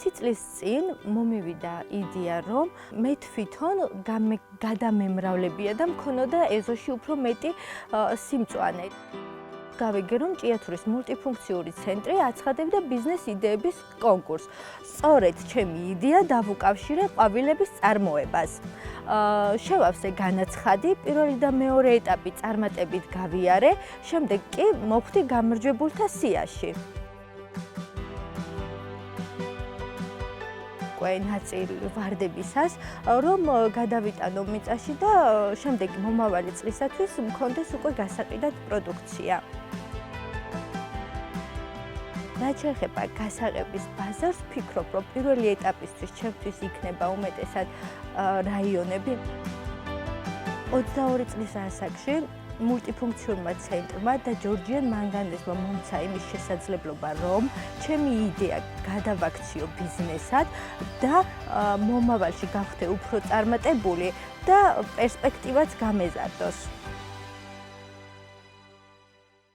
1 წლის წინ მომივიდა იდეა, რომ მე თვითონ გადამემრავლებია და მქონოდა ეზოში უფრო მეტი სიმწვანე. გავიგე, რომ ჭიათურის მულტიფუნქციური ცენტრი აცხადებდა ბიზნეს იდეების კონკურსს. სწორედ ჩემი იდეა დავუკავშირე ყვავილების წარმოებას. შევავსე განაცხადი, პირველი და მეორე ეტაპი წარმატებით გავიარე, შემდეგ კი მოვხვდი გამარჯვებულთა სიაში. ნაწილი ვარდებისას, რომ გადავიტანო მიწაში და შემდეგ მომავალი წლისათვის მქონდეს უკვე გასაყიდად პროდუქცია. რაც შეეხება გასაღების ბაზარს, ვფიქრობ, რომ პირველი ეტაპისთვის ჩემთვის იქნება უმეტესად რაიონები. 22 წლის ასაკში მულტიფუნქციურმა ცენტრმა და ჯორჯიან მანგანეზმა მომცა იმის შესაძლებლობა, რომ ჩემი იდეა გადავაქციო ბიზნესად და მომავალში გავხდე უფრო წარმატებული და პერსპექტივაც გამეზარდოს.